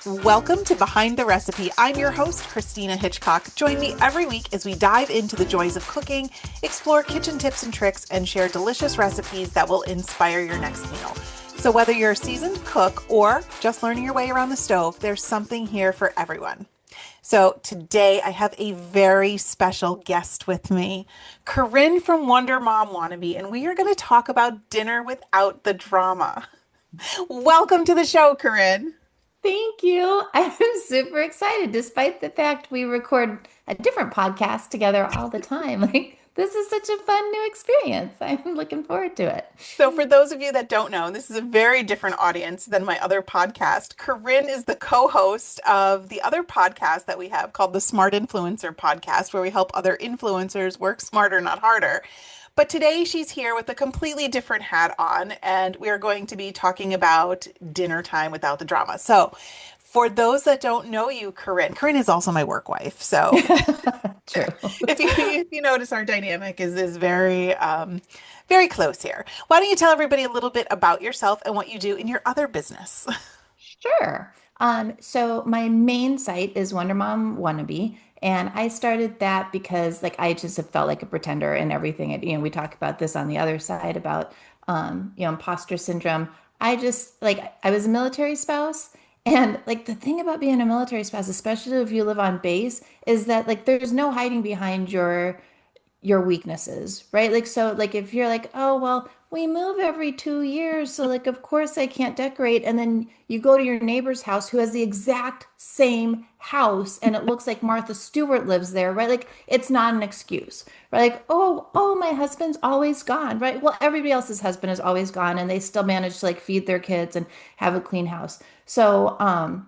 Welcome to Behind the Recipe. I'm your host, Christina Hitchcock. Join me every week as we dive into the joys of cooking, explore kitchen tips and tricks, and share delicious recipes that will inspire your next meal. So whether you're a seasoned cook or just learning your way around the stove, there's something here for everyone. So today I have a very special guest with me, Corinne from Wonder Mom Wannabe, and we are going to talk about dinner without the drama. Welcome to the show, Corinne. Thank you. I'm super excited, despite the fact we record a different podcast together all the time. Like, this is such a fun new experience. I'm looking forward to it. So, for those of you that don't know, this is a very different audience than my other podcast. Corinne is the co host of the other podcast that we have called the Smart Influencer Podcast, where we help other influencers work smarter, not harder. But today she's here with a completely different hat on, and we are going to be talking about dinner time without the drama. So, for those that don't know you, Corinne is also my work wife. So, True. if you notice, our dynamic is very very close here. Why don't you tell everybody a little bit about yourself and what you do in your other business? Sure. So my main site is Wonder Mom Wannabe, and I started that because like I just have felt like a pretender and everything. We talk about this on the other side about imposter syndrome. I was a military spouse, and like the thing about being a military spouse, especially if you live on base, is that like there's no hiding behind your weaknesses, right? Like, so, like, if you're like, oh, well, we move every 2 years, so, like, of course I can't decorate. And then you go to your neighbor's house who has the exact same house and it looks like Martha Stewart lives there, right? Like, it's not an excuse, right? Like, oh, my husband's always gone, right? Well, everybody else's husband is always gone and they still manage to, like, feed their kids and have a clean house. So,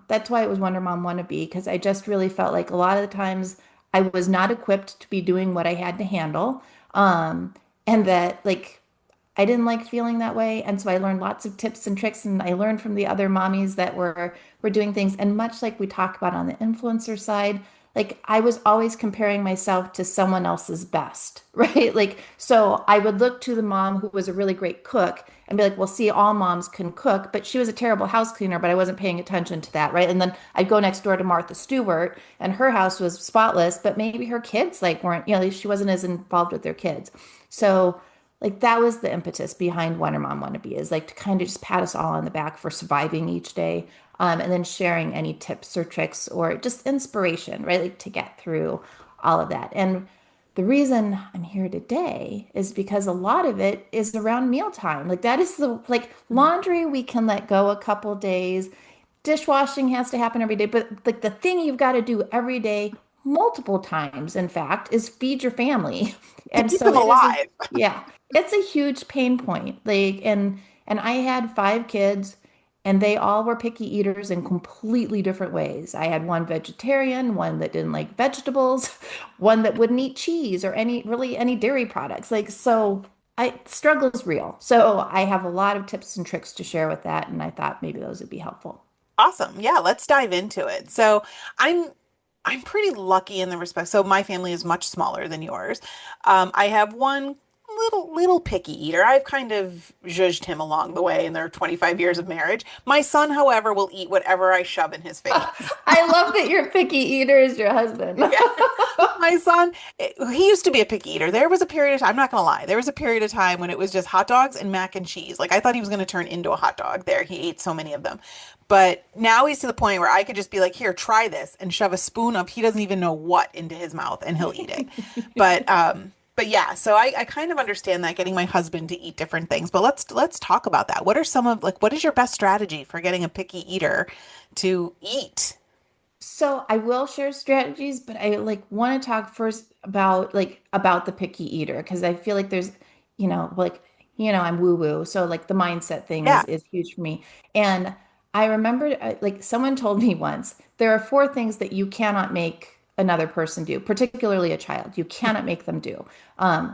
that's why it was Wonder Mom Wannabe, because I just really felt like a lot of the times, I was not equipped to be doing what I had to handle. And that like I didn't like feeling that way. And so I learned lots of tips and tricks and I learned from the other mommies that were doing things. And much like we talk about on the influencer side, like I was always comparing myself to someone else's best, right? Like so I would look to the mom who was a really great cook and be like, well, see, all moms can cook, but she was a terrible house cleaner, but I wasn't paying attention to that, right? And then I'd go next door to Martha Stewart and her house was spotless, but maybe her kids like weren't, she wasn't as involved with their kids. So like that was the impetus behind Wonder Mom Wannabe is like to kind of just pat us all on the back for surviving each day, and then sharing any tips or tricks or just inspiration, right? Like to get through all of that. And the reason I'm here today is because a lot of it is around mealtime. Like that is the like laundry we can let go a couple days. Dishwashing has to happen every day, but like the thing you've got to do every day, multiple times, in fact, is feed your family. To And keep so them it is a alive. yeah, it's a huge pain point. Like and I had 5 kids and they all were picky eaters in completely different ways. I had one vegetarian, one that didn't like vegetables, one that wouldn't eat cheese or any dairy products. Like so I struggle is real. So I have a lot of tips and tricks to share with that and I thought maybe those would be helpful. Awesome. Yeah, let's dive into it. So I'm I'm pretty lucky in the respect. So my family is much smaller than yours. I have one little picky eater. I've kind of zhuzhed him along the way in their 25 years of marriage. My son, however, will eat whatever I shove in his face. I love that your picky eater is your husband. Yeah. My son, he used to be a picky eater. There was a period of time, I'm not gonna lie, there was a period of time when it was just hot dogs and mac and cheese. Like I thought he was gonna turn into a hot dog there. He ate so many of them. But now he's to the point where I could just be like, here, try this and shove a spoon of he doesn't even know what into his mouth and he'll eat it. But yeah, so I kind of understand that getting my husband to eat different things. But let's talk about that. What are some of like what is your best strategy for getting a picky eater to eat? So I will share strategies, but I like want to talk first about the picky eater because I feel like there's, like, I'm woo woo. So like the mindset thing Yeah. is huge for me. And I remember like someone told me once, there are 4 things that you cannot make another person do, particularly a child. You cannot make them do.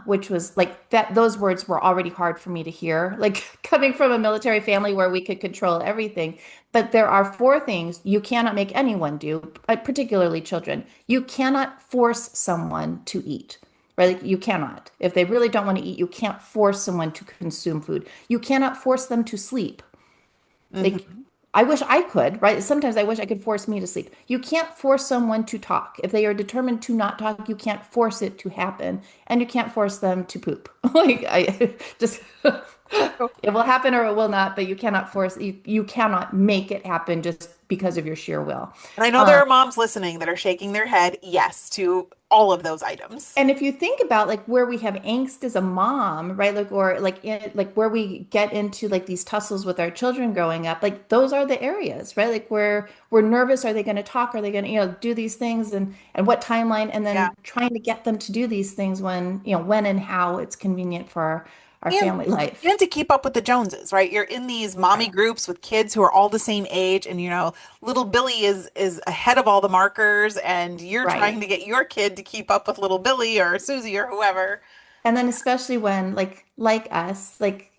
Which was like that, those words were already hard for me to hear, like coming from a military family where we could control everything. But there are 4 things you cannot make anyone do, particularly children. You cannot force someone to eat, right? Like, you cannot. If they really don't want to eat, you can't force someone to consume food. You cannot force them to sleep. Like Hmm. I wish I could, right? Sometimes I wish I could force me to sleep. You can't force someone to talk. If they are determined to not talk, you can't force it to happen, and you can't force them to poop. Like I just it will happen or it will not, but you cannot force you cannot make it happen just because of your sheer will. And I know there Um, are moms listening that are shaking their head yes to all of those items. And if you think about like where we have angst as a mom, right? Like or like like where we get into like these tussles with our children growing up, like those are the areas, right? Like where we're nervous, are they going to talk? Are they going to, do these things and what timeline? And Yeah. then trying to get them to do these things when, when and how it's convenient for our And family life. and to keep up with the Joneses, right? You're in these mommy Right. groups with kids who are all the same age, and little Billy is ahead of all the markers, and you're trying Right. to get your kid to keep up with little Billy or Susie or whoever. And then especially when like us, like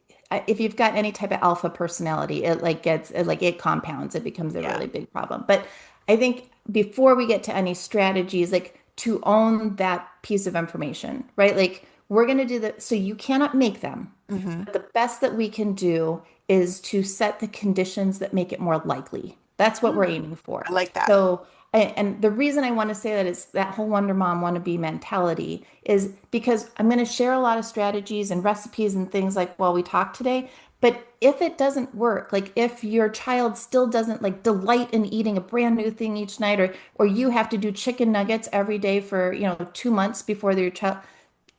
if you've got any type of alpha personality, it like gets it compounds, it becomes a Yeah. really big problem. But I think before we get to any strategies, like to own that piece of information, right? Like we're gonna do that. So you cannot make them. Hmm. But the best that we can do is to set the conditions that make it more likely. That's what we're aiming I for. like that. So, and the reason I want to say that is that whole Wonder Mom wannabe mentality is because I'm going to share a lot of strategies and recipes and things like while we talk today. But if it doesn't work, like if your child still doesn't like delight in eating a brand new thing each night, or you have to do chicken nuggets every day for 2 months before your child,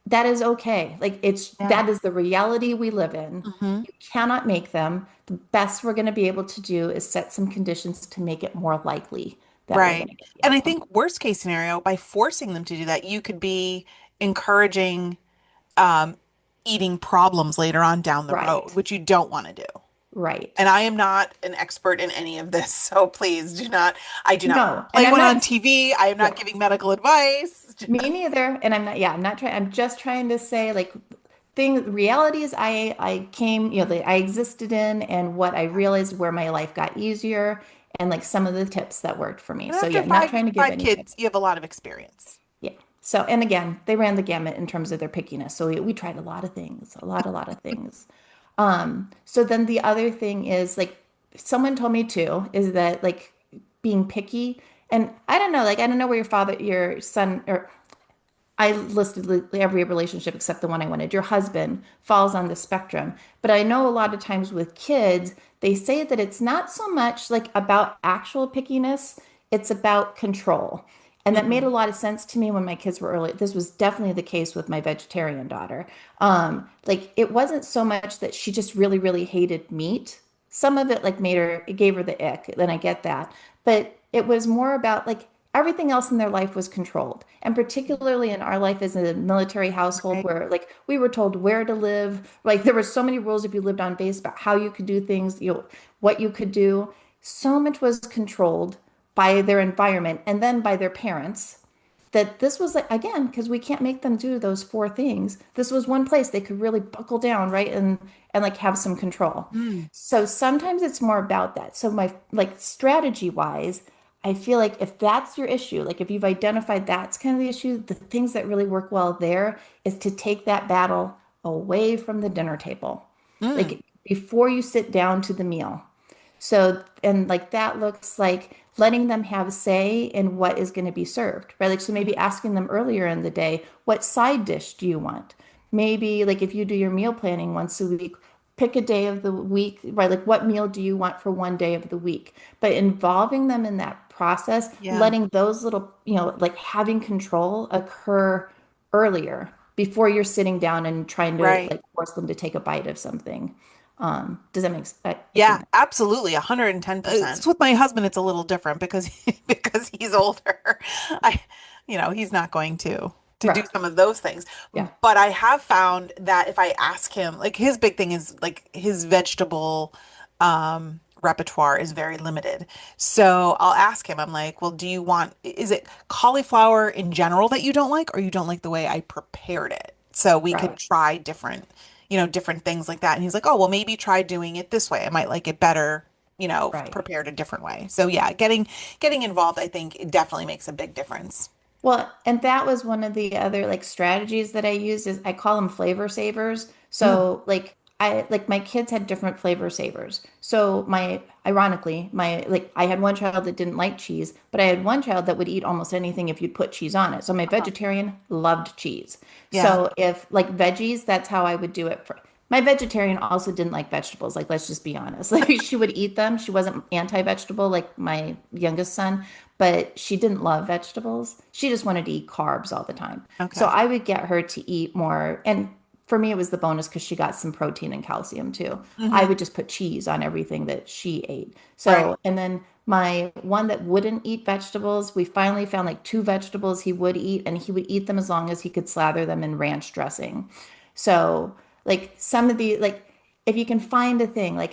that is okay. Like Yeah. that is the reality we live in. Hmm. You cannot make them. The best we're going to be able to do is set some conditions to make it more likely that we're going Right. to get the And I outcome. think worst case scenario, by forcing them to do that, you could be encouraging um, eating problems later on down the road, Right. which you don't want to do. Right. And I am not an expert in any of this, so please do not, I do not No, and play I'm one on not, TV. I am not yeah, giving medical advice. me neither. And I'm not, yeah, I'm not trying, I'm just trying to say like realities I came, that I existed in and what I realized where my life got easier and like some of the tips that worked for me. And So after yeah, not five trying to give five any tips. kids, you have a lot of experience. Yeah. So, and again, they ran the gamut in terms of their pickiness. So we tried a lot of things, a lot of things. So then the other thing is like someone told me too, is that like being picky, and I don't know, like I don't know where your son, or I listed every relationship except the one I wanted. Your husband falls on the spectrum. But I know a lot of times with kids, they say that it's not so much like about actual pickiness, it's about control. And that made Mhm. a lot of sense to me when my kids were early. This was definitely the case with my vegetarian daughter. Like it wasn't so much that she just really, really hated meat. Some of it like it gave her the ick, then I get that. But it was more about like everything else in their life was controlled. And particularly in our life as a military household Right. where like we were told where to live, like there were so many rules if you lived on base about how you could do things, what you could do. So much was controlled by their environment and then by their parents that this was like again because we can't make them do those four things. This was one place they could really buckle down, right, and like have some control. Mm. So sometimes it's more about that. So my like strategy wise, I feel like if that's your issue, like if you've identified that's kind of the issue, the things that really work well there is to take that battle away from the dinner table, Mm. like before you sit down to the meal. So, and like that looks like letting them have say in what is going to be served, right? Like, so maybe asking them earlier in the day, what side dish do you want? Maybe like if you do your meal planning once a week, pick a day of the week, right? Like, what meal do you want for one day of the week? But involving them in that process, Yeah. letting those little, like having control occur earlier before you're sitting down and trying to Right. like force them to take a bite of something. Does that make sense? I Yeah, think. absolutely, 110%. It's with my husband, it's a little different because because he's older. I, he's not going to do Right. some of those things. Yeah. But I have found that if I ask him, like his big thing is like his vegetable repertoire is very limited. So I'll ask him, I'm like, well, is it cauliflower in general that you don't like, or you don't like the way I prepared it? So we could Right. try different things like that. And he's like, oh, well, maybe try doing it this way. I might like it better, Right. prepared a different way. So yeah, getting involved, I think it definitely makes a big difference. Well, and that was one of the other like strategies that I used is I call them flavor savers. Mm, So like I like my kids had different flavor savers. So ironically, I had one child that didn't like cheese, but I had one child that would eat almost anything if you'd put cheese on it. So my Uh-huh. vegetarian loved cheese. Yeah. So if like veggies, that's how I would do it for my vegetarian also didn't like vegetables. Like, let's just be honest. Like she would eat them. She wasn't anti-vegetable like my youngest son, but she didn't love vegetables. She just wanted to eat carbs all the time. So Okay. I would get her to eat more. And for me, it was the bonus because she got some protein and calcium too. I Hmm. would just put cheese on everything that she ate. Right. So, and then my one that wouldn't eat vegetables, we finally found like two vegetables he would eat, and he would eat them as long as he could slather them in ranch dressing. So, like some of the, like, if you can find a thing, like,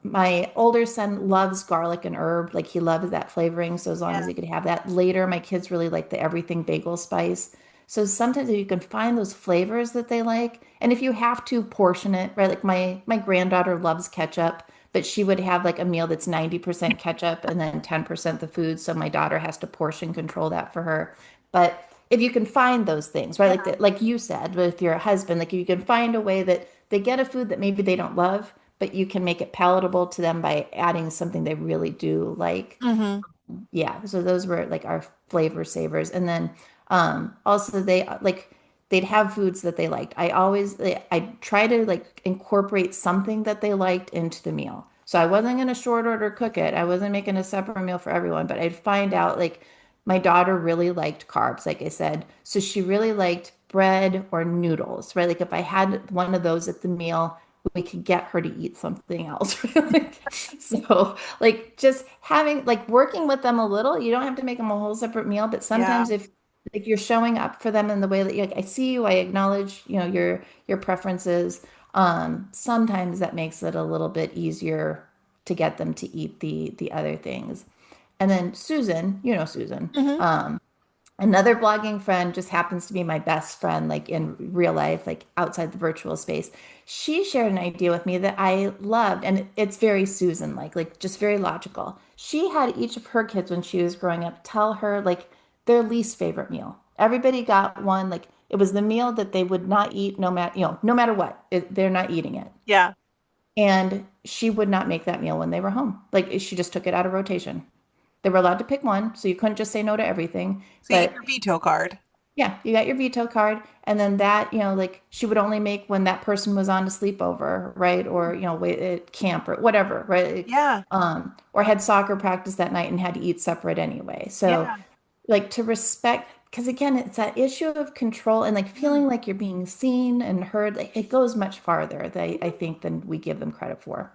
my older son loves garlic and herb, like he loves that flavoring. So, as long as Yeah. he could have that. Later, my kids really like the everything bagel spice. So sometimes if you can find those flavors that they like, and if you have to portion it, right? Like my granddaughter loves ketchup, but she would have like a meal that's 90% ketchup and then 10% the food. So my daughter has to portion control that for her. But if you can find those things, right? Like Yeah. that, like you said with your husband, like if you can find a way that they get a food that maybe they don't love, but you can make it palatable to them by adding something they really do like. Hmm. Yeah, so those were like our flavor savers. And then also they'd have foods that they liked. I try to like incorporate something that they liked into the meal. So I wasn't going to short order cook it. I wasn't making a separate meal for everyone, but I'd find out like my daughter really liked carbs, like I said. So she really liked bread or noodles, right? Like if I had one of those at the meal, we could get her to eat something else. Like, so like just having like working with them a little, you don't have to make them a whole separate meal, but Yeah. sometimes if like you're showing up for them in the way that you like, I see you, I acknowledge, your preferences. Sometimes that makes it a little bit easier to get them to eat the other things. And then Susan, Susan, Hmm. another blogging friend just happens to be my best friend, like in real life, like outside the virtual space. She shared an idea with me that I loved, and it's very Susan like just very logical. She had each of her kids when she was growing up tell her like their least favorite meal. Everybody got one, like it was the meal that they would not eat no matter what. They're not eating it. Yeah. And she would not make that meal when they were home. Like she just took it out of rotation. They were allowed to pick one, so you couldn't just say no to everything. So you get But your veto card. yeah, you got your veto card, and then that, like she would only make when that person was on a sleepover, right? Or, wait, at camp or whatever, right? Like, Yeah. or had soccer practice that night and had to eat separate anyway. So, Yeah. like to respect, because again, it's that issue of control and like feeling like you're being seen and heard. Like it goes much farther, I think, than we give them credit for.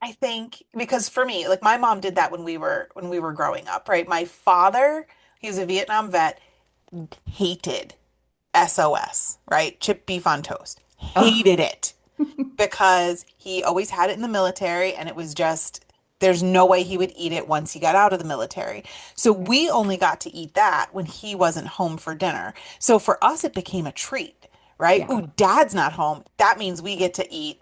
I think because for me, like my mom did that when we were growing up, right? My father, he was a Vietnam vet, hated SOS, right? Chipped beef on toast. Oh, Hated it because he always had it in the military and it was just there's no way he would eat it once he got out of the military. So we only got to eat that when he wasn't home for dinner. So for us it became a treat. Right? yeah, Ooh, dad's not home. That means we get to eat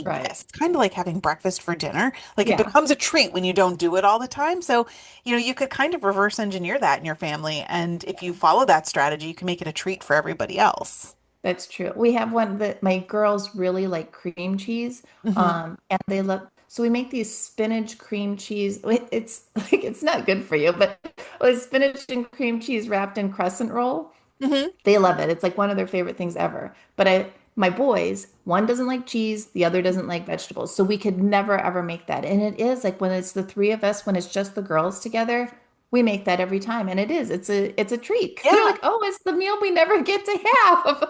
right. this. It's kind of like having breakfast for dinner. Like it Yeah. becomes a treat when you don't do it all the time. So, you could kind of reverse engineer that in your family. And if you follow that strategy, you can make it a treat for everybody else. That's true. We have one that my girls really like cream cheese. Hmm. And they love, so we make these spinach cream cheese. It's like it's not good for you, but with spinach and cream cheese wrapped in crescent roll. Hmm. They love it. It's like one of their favorite things ever. But my boys, one doesn't like cheese, the other doesn't like vegetables. So we could never ever make that. And it is like when it's the three of us, when it's just the girls together, we make that every time. And it's a treat. They're Yeah. like, oh, it's the meal we never get to have.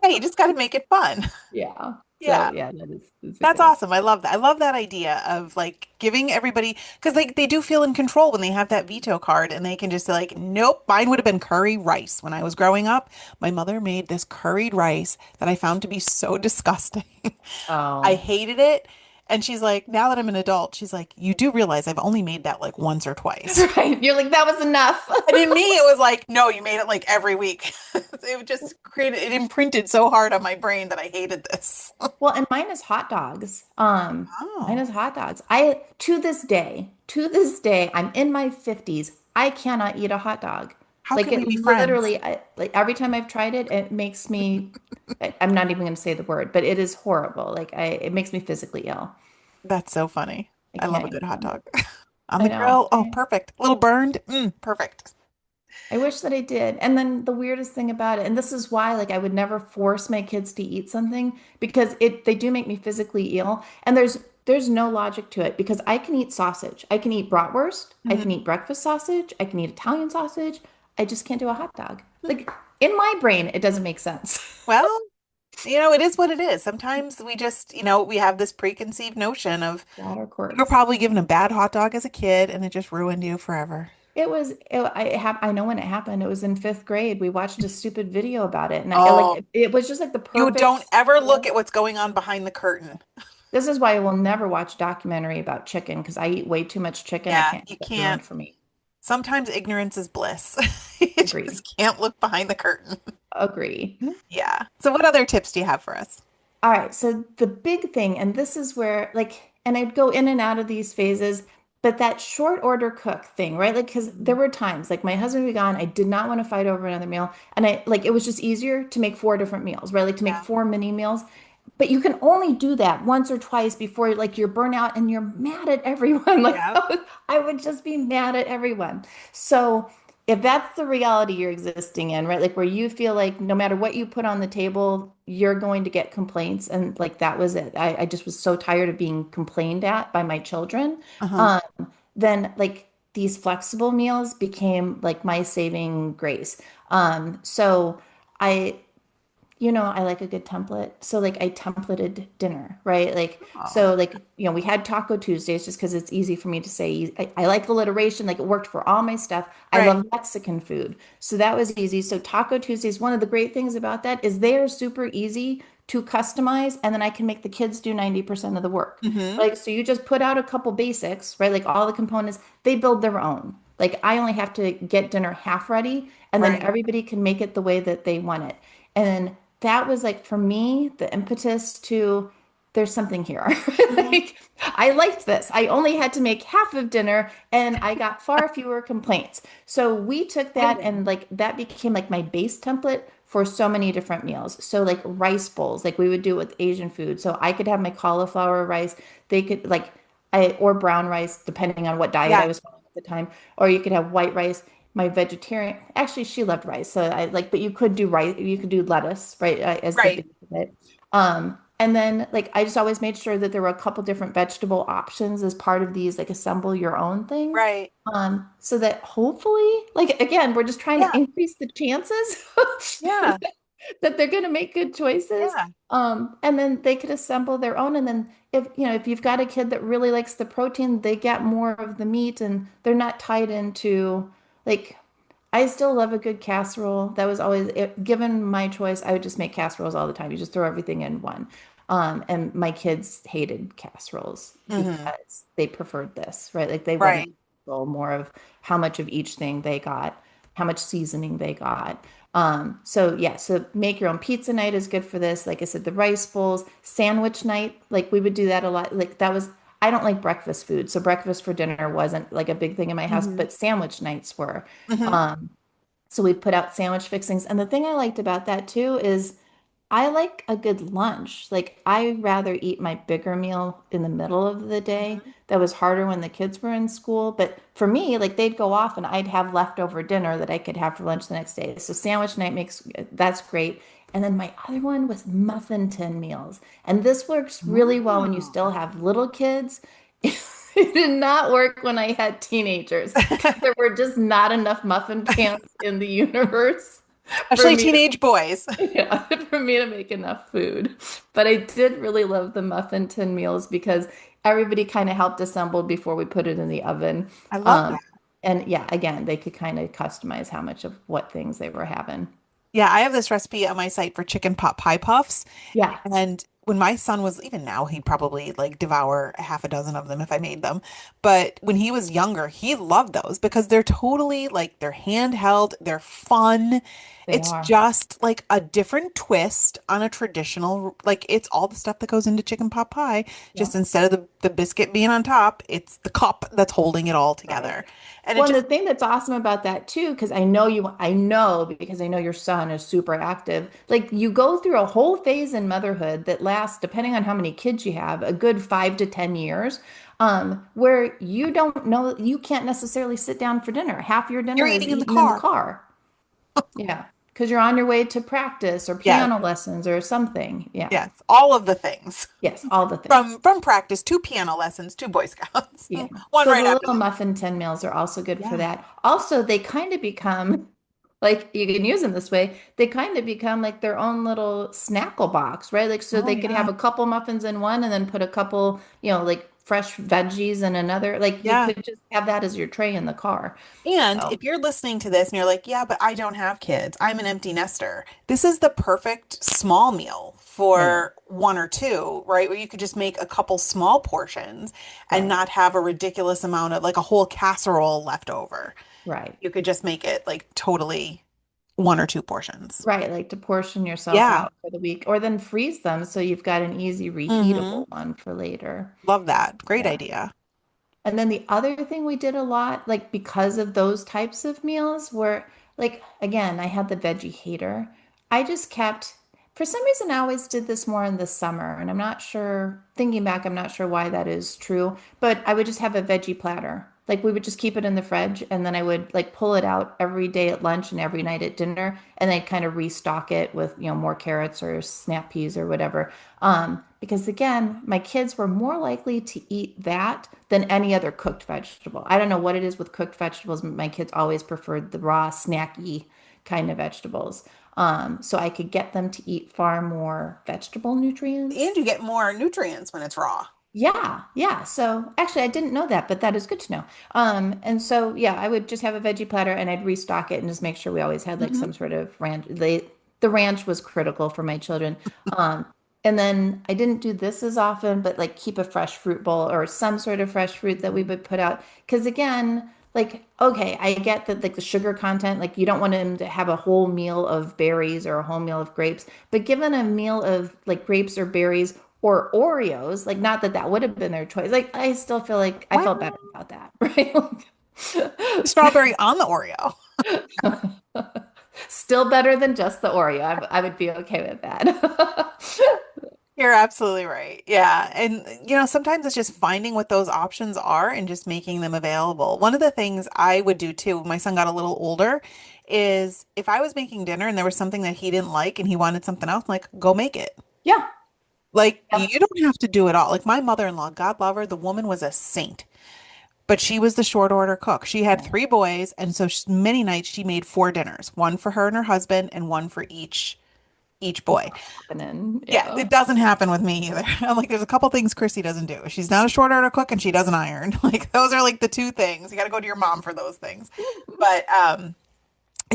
Hey, you just got to make it fun. Yeah. So Yeah. yeah, that's a That's good. awesome. I love that. I love that idea of like giving everybody because they do feel in control when they have that veto card and they can just say like, nope, mine would have been curry rice when I was growing up. My mother made this curried rice that I found to be so disgusting. I Oh, hated it. And she's like, now that I'm an adult, she's like, you do realize I've only made that like once or twice. that's right. You're like, that was enough. And in me, it was like, no, you made it like every week. It just created, it imprinted so hard on my brain that I hated this. Well, and mine is hot dogs. Mine Oh, is hot dogs. To this day, I'm in my 50s. I cannot eat a hot dog. How Like can we it be friends? literally, like every time I've tried it, it makes me, I'm not even going to say the word, but it is horrible. It makes me physically ill. That's so funny. I I love can't a eat good hot them. dog. On I the know. grill. Oh, perfect. A little burned. Perfect. I wish that I did. And then the weirdest thing about it, and this is why like I would never force my kids to eat something because they do make me physically ill. And there's no logic to it because I can eat sausage. I can eat bratwurst. I can Mhm. eat breakfast sausage. I can eat Italian sausage. I just can't do a hot dog. Like in my brain, it doesn't make sense. Well, it is what it is. Sometimes we just, we have this preconceived notion of Water you were course. probably given a bad hot dog as a kid and it just ruined you forever. I know when it happened. It was in fifth grade. We watched a stupid video about it, and Oh, it was just like the you perfect don't ever look storm. at what's going on behind the curtain. This is why I will never watch a documentary about chicken because I eat way too much chicken. I Yeah, can't you have it can't. ruined for me. Sometimes ignorance is bliss. You Agree. just can't look behind the curtain. Agree. Yeah. So what other tips do you have for us? All right. So the big thing, and this is where and I'd go in and out of these phases, but that short order cook thing, right? Like, because there were times like my husband would be gone, I did not want to fight over another meal. And it was just easier to make four different meals, right? Like to make Yeah. four mini meals. But you can only do that once or twice before like you're burnt out and you're mad at everyone. Like Yeah. I would just be mad at everyone. So if that's the reality you're existing in, right? Like where you feel like no matter what you put on the table, you're going to get complaints. And like that was it. I just was so tired of being complained at by my children. Uh-huh. Um, then like these flexible meals became like my saving grace. So I I like a good template. So like I templated dinner, right? Oh, We had Taco Tuesdays just because it's easy for me to say. I like alliteration, like it worked for all my stuff. I right. love Mexican food. So that was easy. So Taco Tuesdays, one of the great things about that is they are super easy to customize, and then I can make the kids do 90% of the work. Hmm. Like, so you just put out a couple basics, right? Like all the components, they build their own. Like I only have to get dinner half ready, and then Right. everybody can make it the way that they want it. And that was like for me the impetus to there's something here. Hmm. Like I liked this. I only had to make half of dinner and I got far fewer complaints. So we took that Amazing. and like that became like my base template for so many different meals. So like rice bowls, like we would do it with Asian food. So I could have my cauliflower rice. They could like I or brown rice depending on what diet I Yeah. was following at the time, or you could have white rice. My vegetarian, actually, she loved rice. So I like, but you could do rice, you could do lettuce, right, as the Right. base of it. And then like I just always made sure that there were a couple different vegetable options as part of these like assemble your own things. Right. So that hopefully, like again, we're just trying to Yeah. increase the chances Yeah. that they're going to make good choices. Yeah. And then they could assemble their own. And then if you've got a kid that really likes the protein, they get more of the meat and they're not tied into like I still love a good casserole. That was always given my choice, I would just make casseroles all the time. You just throw everything in one. And my kids hated casseroles Hmm. because they preferred this, right? Like they wanted Right. more of how much of each thing they got, how much seasoning they got. So yeah, so make your own pizza night is good for this. Like I said, the rice bowls, sandwich night, like we would do that a lot. Like that was, I don't like breakfast food. So breakfast for dinner wasn't like a big thing in my house, Hmm. but sandwich nights were. Hmm. Um, so we'd put out sandwich fixings. And the thing I liked about that too is I like a good lunch. Like I rather eat my bigger meal in the middle of the day. Hmm. That was harder when the kids were in school. But for me, like they'd go off and I'd have leftover dinner that I could have for lunch the next day. So sandwich night that's great. And then my other one was muffin tin meals. And this works really well when you Oh. still have little kids. It did not work when I had teenagers because there were just not enough muffin pans in the universe for Especially me to teenage boys. yeah, for me to make enough food. But I did really love the muffin tin meals because everybody kind of helped assemble before we put it in the oven. I love Um, that. and yeah, again, they could kind of customize how much of what things they were having. Yeah, I have this recipe on my site for chicken pot pie puffs. Yeah. And when my son was, even now, he'd probably like devour a half a dozen of them if I made them. But when he was younger, he loved those because they're totally like they're handheld, they're fun. They It's are. just like a different twist on a traditional, like it's all the stuff that goes into chicken pot pie. Yeah. Just instead of the biscuit being on top, it's the cup that's holding it all Right. together. And it Well, and the just, thing that's awesome about that too, because because I know your son is super active. Like you go through a whole phase in motherhood that lasts, depending on how many kids you have, a good 5 to 10 years, where you don't know, you can't necessarily sit down for dinner. Half your you're dinner is eating in the eaten in the car. car. Yeah. Because you're on your way to practice or Yes, piano lessons or something. Yeah. yes, all of the things. Yes, all the things. From practice to piano lessons to Boy Scouts. Yeah. One So right the after little the muffin tin meals are also good for Yeah. that. Also, they kind of become like you can use them this way. They kind of become like their own little snackle box, right? Like so Oh they could yeah. have a couple muffins in one and then put a couple, like fresh veggies in another. Like you Yeah. could just have that as your tray in the car. And So, if you're listening to this and you're like, yeah, but I don't have kids, I'm an empty nester. This is the perfect small meal it is. for one or two, right? Where you could just make a couple small portions and Right. not have a ridiculous amount of like a whole casserole left over. Right. You could just make it like totally one or two portions. Right. Like to portion yourself Yeah. out for the week or then freeze them so you've got an easy Mm-hmm. reheatable one for later. Love that. Great Yeah. idea. And then the other thing we did a lot, like because of those types of meals, were like, again, I had the veggie hater. I just kept, for some reason, I always did this more in the summer. And I'm not sure, thinking back, I'm not sure why that is true, but I would just have a veggie platter. Like we would just keep it in the fridge and then I would like pull it out every day at lunch and every night at dinner. And I'd kind of restock it with, more carrots or snap peas or whatever. Because again, my kids were more likely to eat that than any other cooked vegetable. I don't know what it is with cooked vegetables. My kids always preferred the raw, snacky kind of vegetables. So I could get them to eat far more vegetable nutrients. And you get more nutrients when it's raw. Yeah, yeah. So actually, I didn't know that, but that is good to know. And so yeah, I would just have a veggie platter and I'd restock it and just make sure we always had like Hmm. some sort of ranch. The ranch was critical for my children. And then I didn't do this as often, but like keep a fresh fruit bowl or some sort of fresh fruit that we would put out. Because again, like, okay, I get that like the sugar content, like you don't want them to have a whole meal of berries or a whole meal of grapes, but given a meal of like grapes or berries or Oreos, like not that that would have been their choice. Like I still feel like I felt better Well, about that, right? strawberry on the Oreo. Still better than just the Oreo. I would be okay with that. You're absolutely right. Yeah. And, sometimes it's just finding what those options are and just making them available. One of the things I would do too, when my son got a little older, is if I was making dinner and there was something that he didn't like and he wanted something else, like, go make it. Yeah. Like, Yep. you don't have to do it all. Like, my mother-in-law, God love her, the woman was a saint, but she was the short order cook. She had Yeah. three boys. And so many nights she made four dinners, one for her and her husband and one for each It's boy. not happening. Yeah, Yeah. it doesn't happen with me either. I'm like, there's a couple things Chrissy doesn't do. She's not a short order cook and she doesn't iron. Like those are like the two things. You got to go to your mom for those things.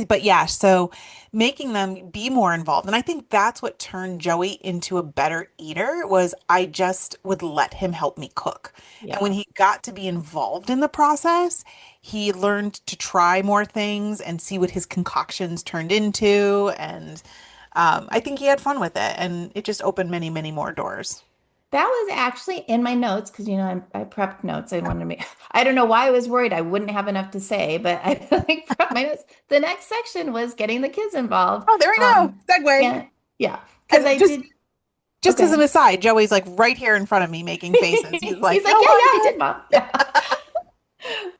But yeah, so making them be more involved. And I think that's what turned Joey into a better eater was I just would let him help me cook. And when Yeah. he got to be involved in the process, he learned to try more things and see what his concoctions turned into. And I think he had fun with it, and it just opened many, many more doors. That was actually in my notes because I prepped notes. I wanted to make. I don't know why I was worried I wouldn't have enough to say, but I like prepped my notes. The next section was getting the kids involved. Oh, there we go. Segue. And yeah, because And I did. just as an Okay. aside, Joey's like right here in front of me making faces. He's like, He's like, go yeah, yeah, I right did, Mom. Yeah.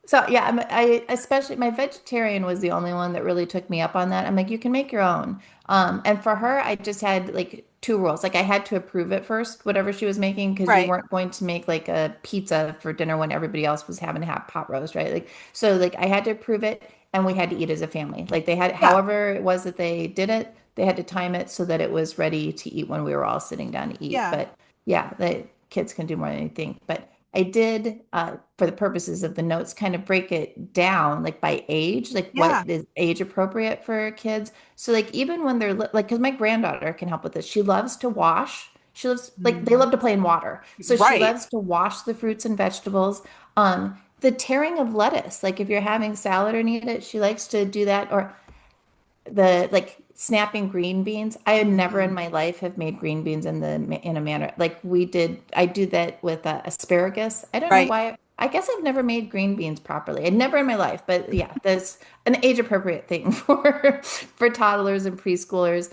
So yeah, I especially my vegetarian was the only one that really took me up on that. I'm like, you can make your own. And for her, I just had like two rules. Like I had to approve it first, whatever she was making, because you ahead. weren't going to make like a pizza for dinner when everybody else was having to have pot roast, right? Like so, like I had to approve it, and we had to eat as a family. Like they had, Yeah. however it was that they did it, they had to time it so that it was ready to eat when we were all sitting down to eat. Yeah. But yeah, the kids can do more than you think. But I did, for the purposes of the notes, kind of break it down like by age, like what Yeah. is age appropriate for kids. So like even when they're like, because my granddaughter can help with this. She loves to wash She loves like they Mhm. love to play in water. So she Right. loves to wash the fruits and vegetables. The tearing of lettuce, like if you're having salad or need it, she likes to do that. Or the like snapping green beans. I had never in Mhm. my life have made green beans in a manner like we did. I do that with asparagus. I don't know Right. why. I guess I've never made green beans properly. I'd never in my life, but yeah, that's an age appropriate thing for toddlers and preschoolers.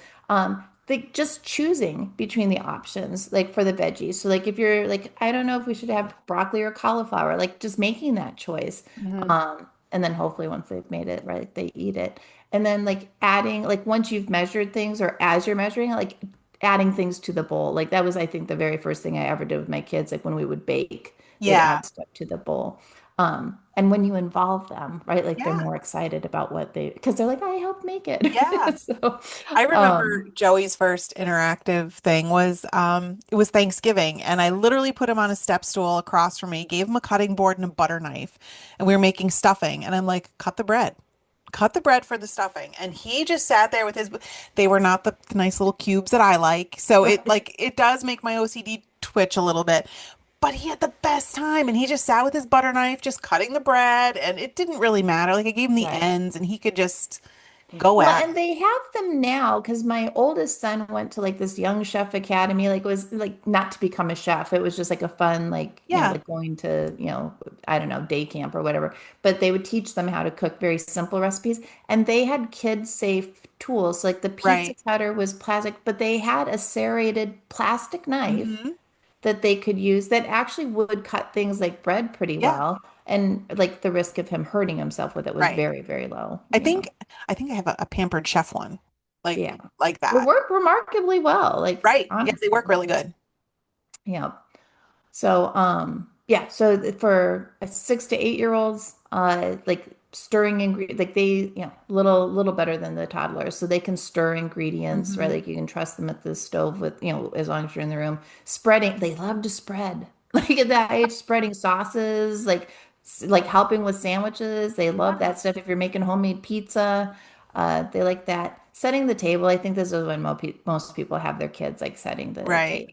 Like just choosing between the options, like for the veggies. So like if you're like, I don't know if we should have broccoli or cauliflower, like just making that choice. Mhm. And then hopefully once they've made it, right, they eat it. And then like adding, like once you've measured things or as you're measuring, like adding things to the bowl. Like that was, I think, the very first thing I ever did with my kids. Like when we would bake, they'd Yeah. add stuff to the bowl. And when you involve them, right, like they're Yeah. more excited about what they, because they're like, I helped make it. Yeah. So, I remember um, Joey's first interactive thing was it was Thanksgiving, and I literally put him on a step stool across from me, gave him a cutting board and a butter knife, and we were making stuffing, and I'm like, cut the bread. Cut the bread for the stuffing. And he just sat there with his, they were not the nice little cubes that I like. So it right, like it does make my OCD twitch a little bit. But he had the best time, and he just sat with his butter knife, just cutting the bread, and it didn't really matter. Like I gave him the right. ends and he could just go Well, at and it. they have them now because my oldest son went to like this young chef academy. Like it was like not to become a chef. It was just like a fun, like, Yeah, like going to, I don't know, day camp or whatever. But they would teach them how to cook very simple recipes. And they had kids safe tools. So, like the pizza right. cutter was plastic, but they had a serrated plastic knife Hmm. that they could use that actually would cut things like bread pretty Yeah, well. And like the risk of him hurting himself with it was right. very, very low, I think I think I have a pampered chef one. Yeah. Like They that. work remarkably well, like Right. Yeah, they honestly. work really good. Yeah. So, yeah, so for a 6 to 8 year olds, like stirring ingredient, like they, little better than the toddlers. So they can stir ingredients, right? Hmm. Like you can trust them at the stove with, as long as you're in the room. Spreading, they love to spread. Like at that age, spreading sauces, like helping with sandwiches. They love Yeah. that stuff. If you're making homemade pizza, they like that. Setting the table, I think this is when most people have their kids like setting the Right.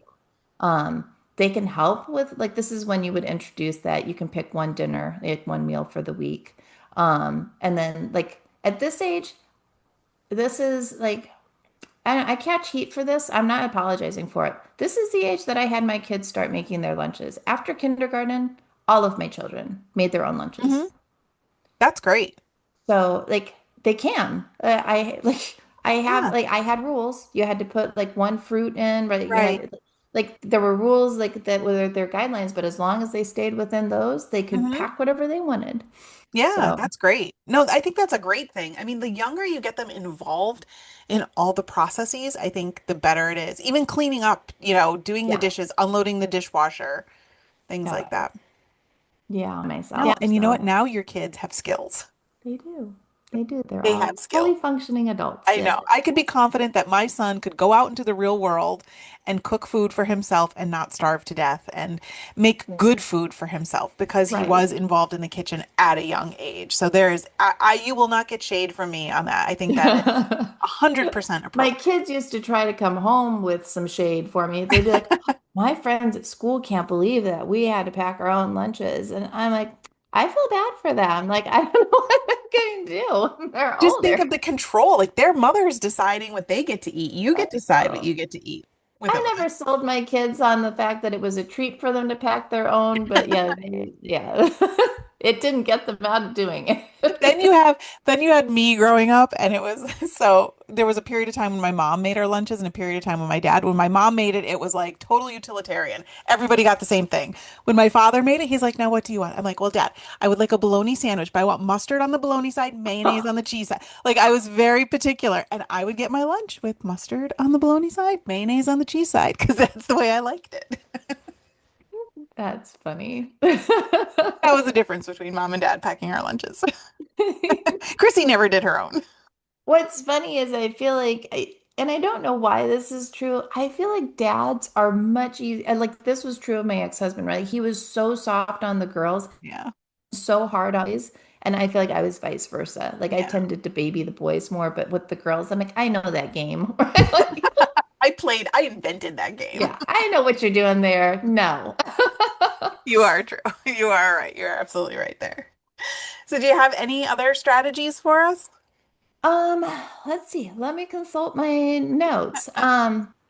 table. They can help with like this is when you would introduce that you can pick one dinner, like one meal for the week. And then like at this age, this is like I catch heat for this. I'm not apologizing for it. This is the age that I had my kids start making their lunches. After kindergarten, all of my children made their own lunches. Hmm. That's great. So like they can. I like I have Yeah. like I had rules. You had to put like one fruit in, right? You Right. had like there were rules like that were their guidelines, but as long as they stayed within those, they could Hmm. pack whatever they wanted. Yeah, So that's great. No, I think that's a great thing. I mean, the younger you get them involved in all the processes, I think the better it is. Even cleaning up, doing the yeah, dishes, unloading the dishwasher, things yeah, like that. yeah, No, myself. and you know what? So Now your kids have skills. they do. They do. They're They all have fully skills. functioning adults. I Yes. know. I could be confident that my son could go out into the real world and cook food for himself and not starve to death and make good food for himself because he Right. was involved in the kitchen at a young age. So you will not get shade from me on that. I think that is 100% My appropriate. kids used to try to come home with some shade for me. They'd be like, my friends at school can't believe that we had to pack our own lunches. And I'm like, I feel bad for them. Like, I don't know what I'm going to do. They're Just think older. of the control. Like their mother's deciding what they get to eat. You I get to decide what know. you get to eat with I them. never sold my kids on the fact that it was a treat for them to pack their own, but yeah, yeah. It didn't get them out of doing But then you it. have then you had me growing up and it was so there was a period of time when my mom made our lunches and a period of time when my dad when my mom made it it was like total utilitarian. Everybody got the same thing. When my father made it, he's like, "Now what do you want?" I'm like, "Well, Dad, I would like a bologna sandwich, but I want mustard on the bologna side, mayonnaise on the cheese side." Like I was very particular and I would get my lunch with mustard on the bologna side, mayonnaise on the cheese side because that's the way I liked it. That's funny. That was the difference between mom and dad packing our lunches. Chrissy never did her own. What's funny is I feel like, and I don't know why this is true. I feel like dads are much easier. Like this was true of my ex-husband, right? He was so soft on the girls, Yeah. so hard on boys. And I feel like I was vice versa. Like I Yeah. tended to baby the boys more, but with the girls, I'm like, I know that game. Right? Like, I invented that game. Yeah, I know what you're doing there. No. You are true. You are right. You're absolutely right there. So do you have any other strategies for us? Um, let's see. Let me consult my notes.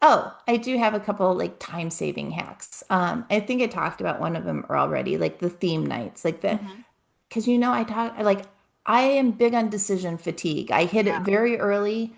Oh, I do have a couple like time-saving hacks. I think I talked about one of them already, like the theme nights, like the Hmm. because I am big on decision fatigue. I hit it Yeah. very early.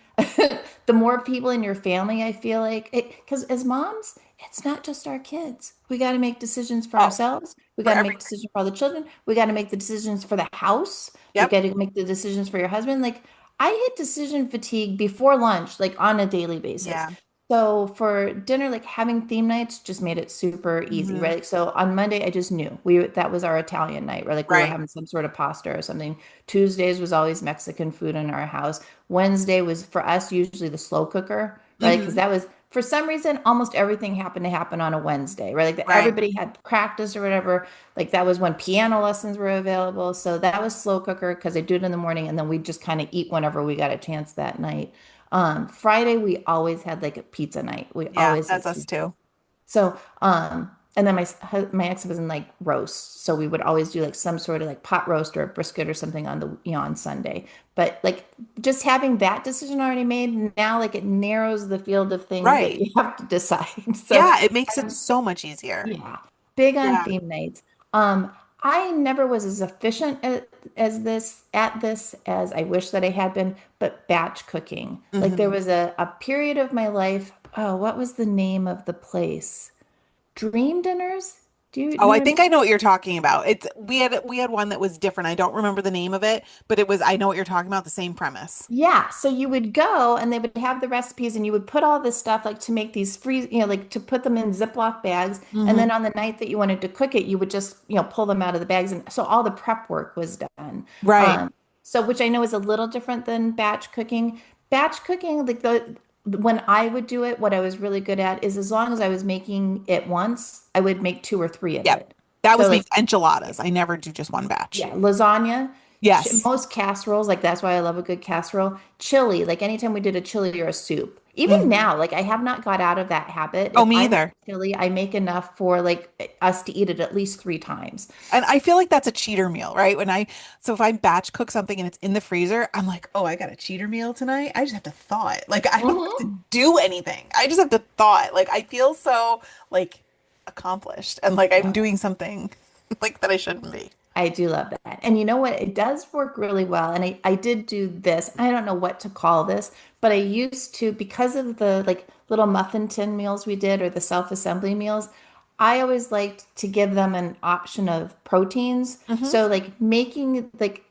The more people in your family, I feel like it because as moms, it's not just our kids. We got to make decisions for Oh, ourselves. We for got to make everything. decisions for the children. We got to make the decisions for the house. We Yep. got to make the decisions for your husband. Like I hit decision fatigue before lunch, like on a daily basis. Yeah. So for dinner, like having theme nights just made it super easy, Hmm. right? Like, so on Monday, I just knew that was our Italian night, right? Like we were Right. having some sort of pasta or something. Tuesdays was always Mexican food in our house. Wednesday was for us usually the slow cooker, right? Because Hmm. that was for some reason almost everything happened to happen on a Wednesday, right? Like Right. everybody had practice or whatever. Like that was when piano lessons were available. So that was slow cooker because I do it in the morning and then we just kind of eat whenever we got a chance that night. Friday we always had like a pizza night. We Yeah, always that's had us pizza. too. So, and then my ex-husband like roast, so we would always do like some sort of like pot roast or a brisket or something on the on Sunday. But like just having that decision already made now, like it narrows the field of things that Right. you have to decide. So, Yeah, it makes it I'm so much easier. yeah, big on Yeah. theme nights. Um, I never was as efficient as this at this as I wish that I had been, but batch cooking. Like there Hmm. was a period of my life. Oh, what was the name of the place? Dream dinners? Do you Oh, know I what I think mean? I know what you're talking about. It's we had one that was different. I don't remember the name of it, but it was I know what you're talking about, the same premise. Yeah, so you would go and they would have the recipes and you would put all this stuff like to make these free, like to put them in Ziploc bags. And then Hmm. on the night that you wanted to cook it, you would just, pull them out of the bags. And so all the prep work was done. Right. Um, so which I know is a little different than batch cooking. Batch cooking, like when I would do it, what I was really good at is as long as I was making it once, I would make two or three of Yep. it. That So was me. like Enchiladas. I never do just one batch. yeah, lasagna, Yes. most casseroles, like that's why I love a good casserole. Chili, like anytime we did a chili or a soup. Even Hmm. now, like I have not got out of that habit. Oh, If me I make either. chili, I make enough for like us to eat it at least three times. And I feel like that's a cheater meal, right? So if I batch cook something and it's in the freezer, I'm like, oh, I got a cheater meal tonight. I just have to thaw it. Like I don't have to Mhm. do anything. I just have to thaw it. Like I feel so like accomplished and like I'm Yeah. doing something like that I shouldn't be. I do love that. And you know what? It does work really well. And I did do this. I don't know what to call this, but I used to, because of the like little muffin tin meals we did or the self-assembly meals, I always liked to give them an option of proteins. Hmm. So like making like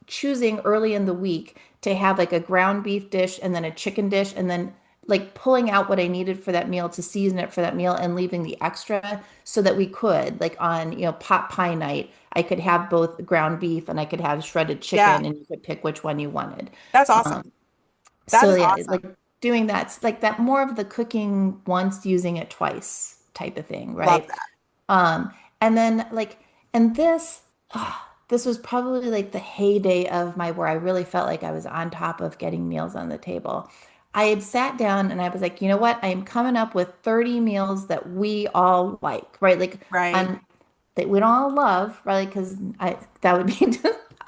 choosing early in the week to have like a ground beef dish and then a chicken dish and then like pulling out what I needed for that meal to season it for that meal and leaving the extra so that we could like on pot pie night I could have both ground beef and I could have shredded Yeah, chicken and you could pick which one you wanted. that's awesome. Um, That so is yeah, like awesome. doing that's like that more of the cooking once, using it twice type of thing, Love right? that. Um, and then like, and this was probably like the heyday of my where I really felt like I was on top of getting meals on the table. I had sat down and I was like, you know what? I am coming up with 30 meals that we all like, right? Like Right. on that we don't all love, right? Because I that would be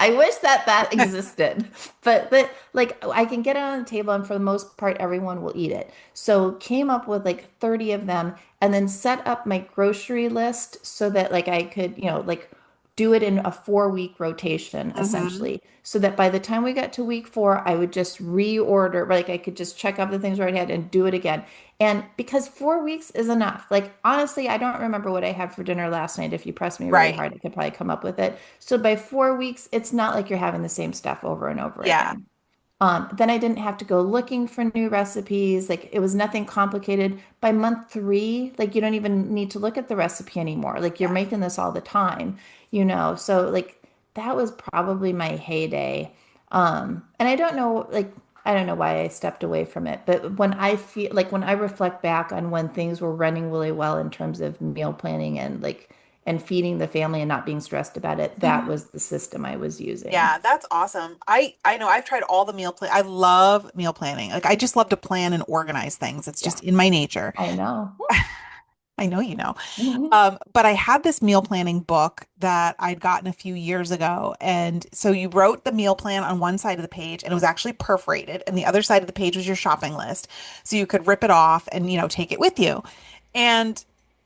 I wish that that existed, but like I can get it on the table, and for the most part, everyone will eat it. So came up with like 30 of them, and then set up my grocery list so that like I could, like do it in a 4 week rotation Hmm. essentially, so that by the time we got to week four, I would just reorder, like I could just check off the things where I had and do it again. And because 4 weeks is enough, like honestly, I don't remember what I had for dinner last night. If you press me really Right. hard, I could probably come up with it. So by 4 weeks, it's not like you're having the same stuff over and over Yeah. again. Then I didn't have to go looking for new recipes. Like it was nothing complicated. By month three, like you don't even need to look at the recipe anymore. Like you're Yeah. making this all the time, So like that was probably my heyday. And I don't know why I stepped away from it, but when I reflect back on when things were running really well in terms of meal planning and like and feeding the family and not being stressed about it, that Mhm. was the system I was using. Yeah, that's awesome. I know I've tried all the meal plan. I love meal planning. Like I just love to plan and organize things. It's Yeah, just in my nature. I know. I know you know. Mhm. But I had this meal planning book that I'd gotten a few years ago. And so you wrote the meal plan on one side of the page and it was actually perforated. And the other side of the page was your shopping list. So you could rip it off and, take it with you. And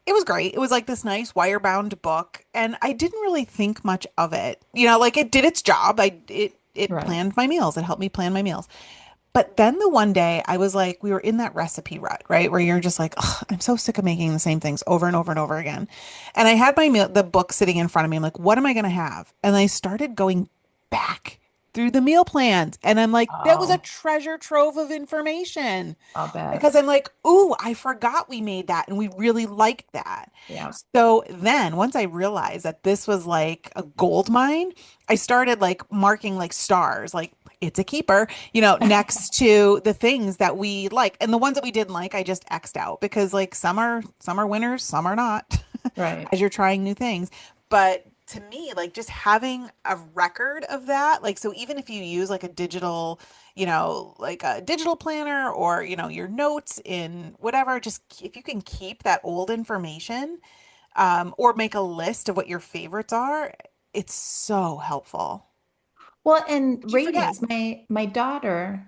it was great. It was like this nice wire-bound book. And I didn't really think much of it. Like it did its job. It Right. planned my meals. It helped me plan my meals. But then the one day I was like, we were in that recipe rut, right? Where you're just like, "Ugh, I'm so sick of making the same things over and over and over again." And I had the book sitting in front of me. I'm like, what am I going to have? And I started going back through the meal plans. And I'm like, that was a Oh, treasure trove of information I'll bet. because I'm like, ooh, I forgot we made that and we really liked that. Yeah. So then once I realized that this was like a gold mine, I started like marking like stars, like it's a keeper, next to the things that we like. And the ones that we didn't like, I just X'd out because like some are winners, some are not Right. as you're trying new things. But to me, like just having a record of that, like so even if you use like a digital like a digital planner or, your notes in whatever, just if you can keep that old information, or make a list of what your favorites are, it's so helpful. Well, and You forget. radiance, my daughter,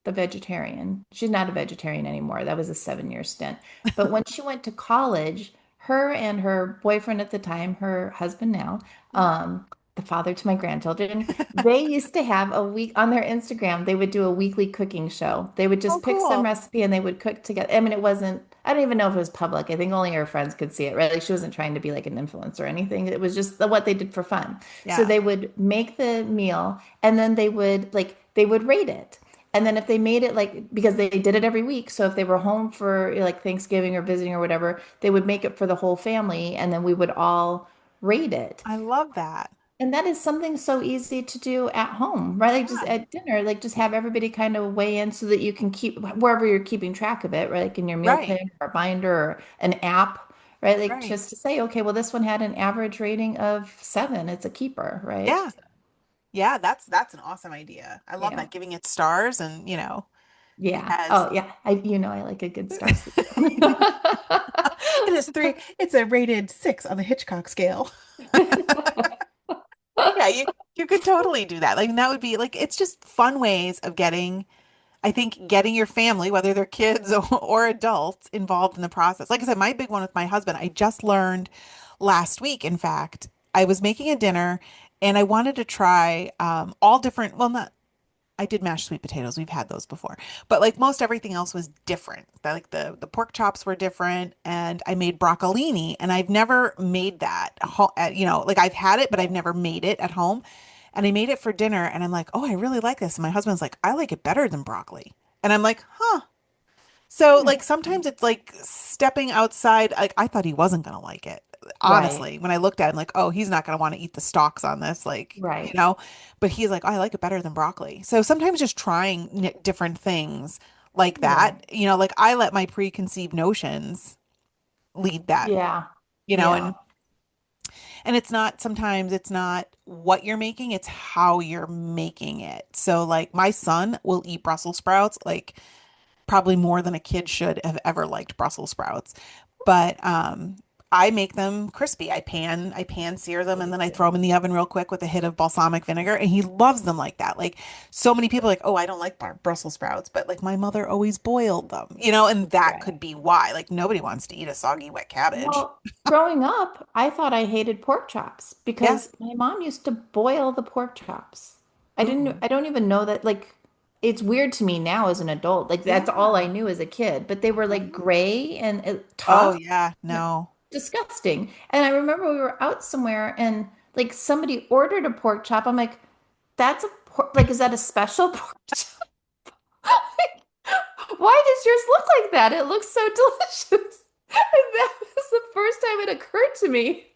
the vegetarian, she's not a vegetarian anymore. That was a 7 year stint. But when she went to college, her and her boyfriend at the time, her husband now, um, the father to my grandchildren, they used to have a week on their Instagram, they would do a weekly cooking show. They would Oh, just pick some cool. recipe and they would cook together. I mean, it wasn't, I don't even know if it was public. I think only her friends could see it, right? Like she wasn't trying to be like an influencer or anything. It was just what they did for fun. So Yeah. they would make the meal and then they would rate it. And then if they made it like because they did it every week, so if they were home for like Thanksgiving or visiting or whatever, they would make it for the whole family and then we would all rate it. I love that. And that is something so easy to do at home, right? Like just Yeah. at dinner, like just have everybody kind of weigh in so that you can keep wherever you're keeping track of it, right? Like in your meal Right. plan or binder or an app, right? Like Right. just to say, okay, well, this one had an average rating of 7. It's a keeper, right? Yeah. Yeah, that's an awesome idea. I love Yeah. that, giving it stars and, it Yeah. has Oh, yeah. I like a good star system. it has three, it's a rated 6 on the Hitchcock scale. Yeah, you could totally do that. Like that would be like it's just fun ways of getting your family, whether they're kids or adults, involved in the process. Like I said, my big one with my husband, I just learned last week, in fact, I was making a dinner and I wanted to try all different, well, not I did mashed sweet potatoes. We've had those before. But like most everything else was different. Like the pork chops were different and I made broccolini and I've never made that. Like I've had it, but I've never made it at home. And I made it for dinner and I'm like, "Oh, I really like this." And my husband's like, "I like it better than broccoli." And I'm like, "Huh." So like sometimes it's like stepping outside. Like I thought he wasn't gonna like it. Right. Honestly, when I looked at him, like, oh, he's not gonna want to eat the stalks on this, like, Right. but he's like, I like it better than broccoli. So sometimes just trying different things like Right. that, like I let my preconceived notions lead that, Yeah. you know, Yeah. and sometimes it's not what you're making, it's how you're making it. So like my son will eat Brussels sprouts like probably more than a kid should have ever liked Brussels sprouts. But I make them crispy. I pan sear them and then I throw them in the oven real quick with a hit of balsamic vinegar and he loves them like that. Like so many people are like, "Oh, I don't like Brussels sprouts," but like my mother always boiled them, and that Right. could be why. Like nobody wants to eat a soggy wet cabbage. Well, growing up, I thought I hated pork chops Yeah. because my mom used to boil the pork chops. Ooh. I don't even know that like it's weird to me now as an adult. Like that's all Yeah. I knew as a kid, but they were like Right. gray and Oh tough, yeah. No. disgusting. And I remember we were out somewhere and like somebody ordered a pork chop. I'm like, that's a pork, like, is that a special pork chop? Why does yours look like that? It looks so delicious. And that was the first time it occurred to me.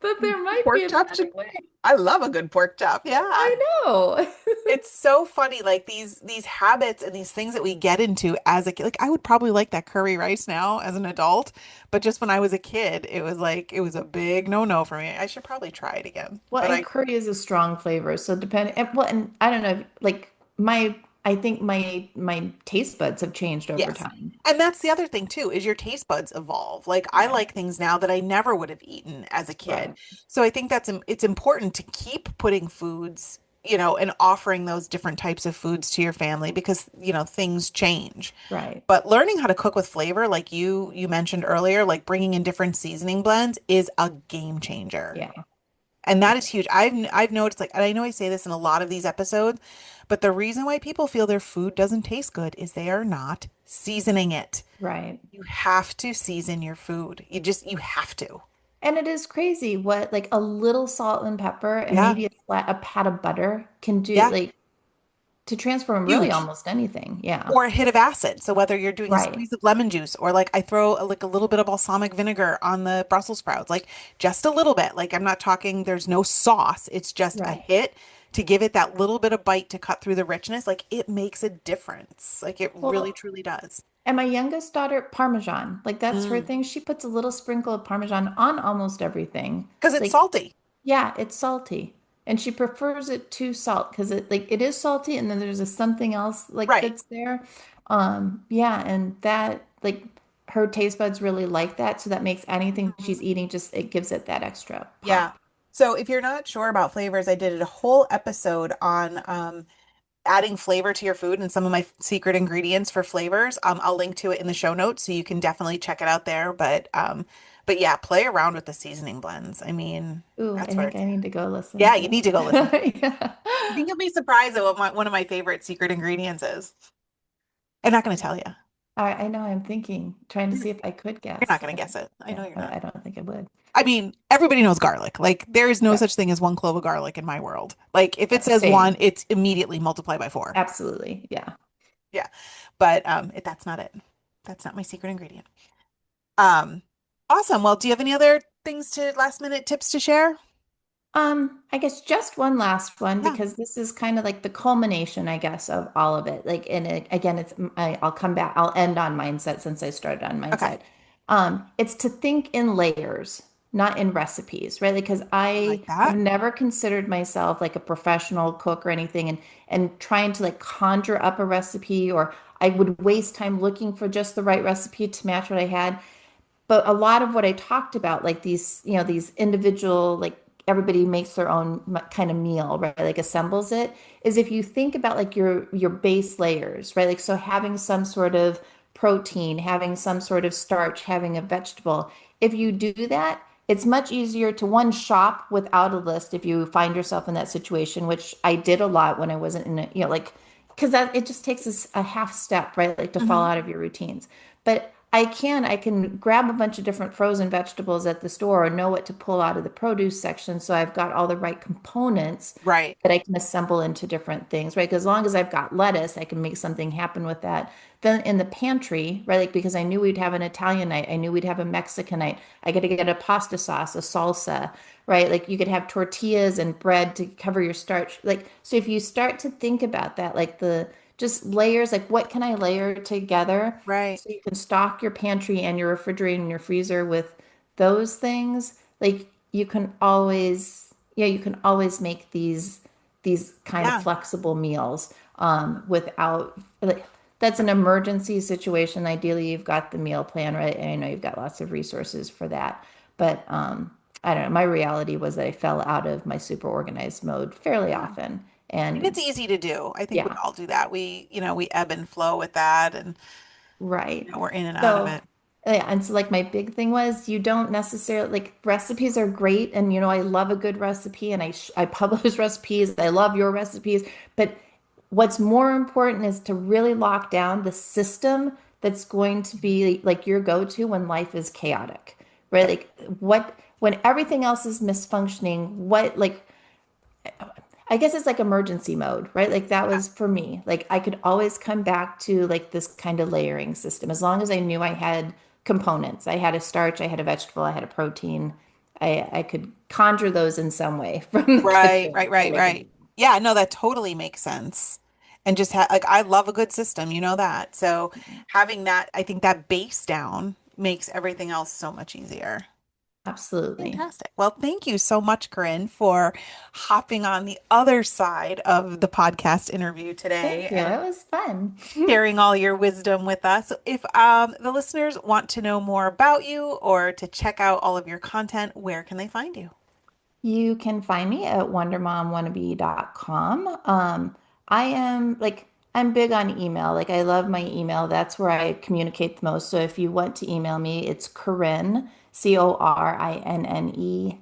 But there might be Pork a chop better should, way. I love a good pork chop. Yeah. I know. It's so funny, like these habits and these things that we get into as a kid. Like I would probably like that curry rice now as an adult, but just when I was a kid, it was like it was a big no-no for me. I should probably try it again. Well, But and I, curry is a strong flavor, so depending. Well, and I don't know, like I think my taste buds have changed over yes. time. And that's the other thing too, is your taste buds evolve. Like I Yeah, like things now that I never would have eaten as a kid. right, So I think it's important to keep putting foods, and offering those different types of foods to your family because, things change. right. But learning how to cook with flavor, like you mentioned earlier, like bringing in different seasoning blends is a game changer. Yeah, And yeah, that is huge. I've noticed, like, and I know I say this in a lot of these episodes, but the reason why people feel their food doesn't taste good is they are not seasoning it. right. You have to season your food. You have to. And it is crazy what like a little salt and pepper and Yeah. maybe a pat of butter can do, Yeah. like to transform really Huge. almost anything. Yeah, Or a hit of acid. So whether you're doing a right, squeeze of lemon juice or like I throw like a little bit of balsamic vinegar on the Brussels sprouts, like just a little bit. Like I'm not talking, there's no sauce. It's just a right. hit to give it that little bit of bite to cut through the richness. Like it makes a difference. Like it really Well, truly does. and my youngest daughter, Parmesan, like that's her Mm. thing. She puts a little sprinkle of Parmesan on almost everything. Because it's Like, salty. yeah, it's salty. And she prefers it to salt because it is salty and then there's a something else like Right. that's there. Yeah, and that like her taste buds really like that. So that makes anything Mhm. she's eating just it gives it that extra Yeah. pop. So if you're not sure about flavors, I did a whole episode on adding flavor to your food and some of my secret ingredients for flavors. I'll link to it in the show notes so you can definitely check it out there. But yeah, play around with the seasoning blends. I mean, Ooh, I that's where think it's I at. need to go listen Yeah, to you need to go listen to it. that. Yeah. I think you'll be surprised at what one of my favorite secret ingredients is. I'm not going to tell you. I know I'm thinking, trying to You're see if I could not guess. going to guess it. I Yeah, know you're not. I don't think I would. I mean, everybody knows garlic. Like, there is no Yep. such thing as one clove of garlic in my world. Like, if it Yep. says one, Same. it's immediately multiplied by four. Absolutely. Yeah. Yeah. But that's not it. That's not my secret ingredient. Um, awesome. Well, do you have any other things to last minute tips to share? I guess just one last one Yeah. because this is kind of like the culmination, I guess, of all of it. Like, and again, I'll come back, I'll end on mindset since I started on Okay. mindset. It's to think in layers, not in recipes, right? Because I I like have that. never considered myself like a professional cook or anything, and trying to like conjure up a recipe, or I would waste time looking for just the right recipe to match what I had. But a lot of what I talked about, like these, these individual, like everybody makes their own kind of meal, right? Like assembles it, is if you think about like your base layers, right? Like so having some sort of protein, having some sort of starch, having a vegetable. If you do that, it's much easier to one shop without a list if you find yourself in that situation, which I did a lot when I wasn't in a, like because that it just takes a half step, right? Like to fall Hmm. out of your routines. But I can grab a bunch of different frozen vegetables at the store or know what to pull out of the produce section. So I've got all the right components Right. that I can assemble into different things, right? Because as long as I've got lettuce, I can make something happen with that. Then in the pantry, right? Like because I knew we'd have an Italian night, I knew we'd have a Mexican night. I got to get a pasta sauce, a salsa, right? Like you could have tortillas and bread to cover your starch. Like so if you start to think about that, like the just layers, like what can I layer together Right. so you can stock your pantry and your refrigerator and your freezer with those things. Like you can always, yeah, you can always make these kind of Yeah. flexible meals without like that's an emergency situation. Ideally, you've got the meal plan, right? And I know you've got lots of resources for that. But I don't know. My reality was that I fell out of my super organized mode fairly Yeah. often. And And it's easy to do. I think we yeah, all do that. We ebb and flow with that and right. we're in and out of So, it. yeah, and so like my big thing was you don't necessarily like recipes are great and I love a good recipe and I publish recipes. I love your recipes, but what's more important is to really lock down the system that's going to be like your go-to when life is chaotic, right? Yep. Like what when everything else is misfunctioning, what like I guess it's like emergency mode, right? Like that Yeah. was for me. Like I could always come back to like this kind of layering system as long as I knew I had components. I had a starch, I had a vegetable, I had a protein. I could conjure those in some way from the Right, kitchen. right, So right, like, right. Yeah, no, that totally makes sense. And just like I love a good system, you know that. So having that, I think that base down makes everything else so much easier. absolutely. Fantastic. Well, thank you so much, Corinne, for hopping on the other side of the podcast interview today Thank you. and It was fun. sharing all your wisdom with us. If the listeners want to know more about you or to check out all of your content, where can they find you? You can find me at wondermomwannabe.com. I am like, I'm big on email. Like, I love my email. That's where I communicate the most. So if you want to email me, it's Corinne, Corinne,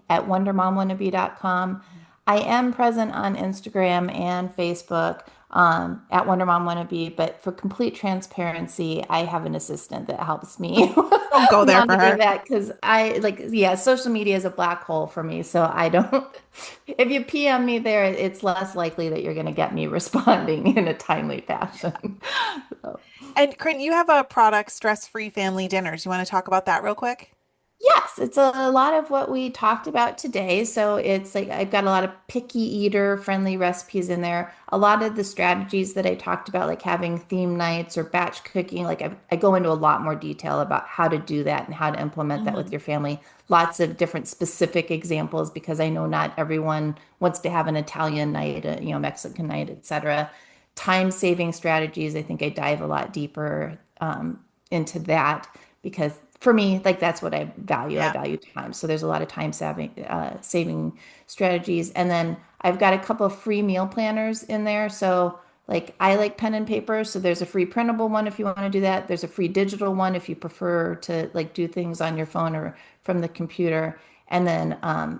at wondermomwannabe.com. I am present on Instagram and Facebook at Wonder Mom Wannabe, but for complete transparency, I have an assistant that helps me Don't go there for monitor her. that because I like, yeah, social media is a black hole for me. So I don't, if you PM me there, it's less likely that you're going to get me responding in a timely fashion. So. And Corinne, you have a product, Stress-Free Family Dinners. You want to talk about that real quick? Yes, it's a lot of what we talked about today. So it's like I've got a lot of picky eater friendly recipes in there. A lot of the strategies that I talked about, like having theme nights or batch cooking, like I go into a lot more detail about how to do that and how to implement that with Mhm. your family. Lots of different specific examples because I know not everyone wants to have an Italian night, Mexican night, etc. Time saving strategies, I think I dive a lot deeper into that because for me, like that's what I value. I Yeah. value time. So there's a lot of saving strategies. And then I've got a couple of free meal planners in there. So like I like pen and paper. So there's a free printable one if you want to do that. There's a free digital one if you prefer to like do things on your phone or from the computer. And then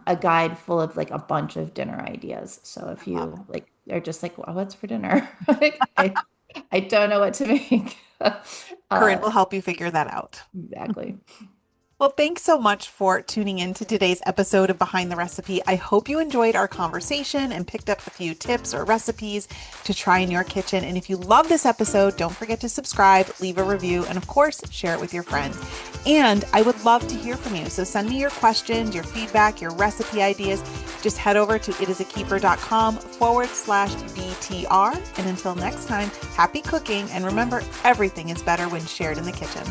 a guide full of like a bunch of dinner ideas. So if I love it. you like are just like, well, what's for dinner? Like, I don't know what to make. Corinne Uh, will help you figure that out. exactly. Well, thanks so much for tuning in to today's episode of Behind the Recipe. I hope you enjoyed our conversation and picked up a few tips or recipes to try in your kitchen. And if you love this episode, don't forget to subscribe, leave a review, and of course, share it with your friends. And I would love to hear from you. So send me your questions, your feedback, your recipe ideas. Just head over to itisakeeper.com/BTR. And until next time, happy cooking. And remember, everything is better when shared in the kitchen.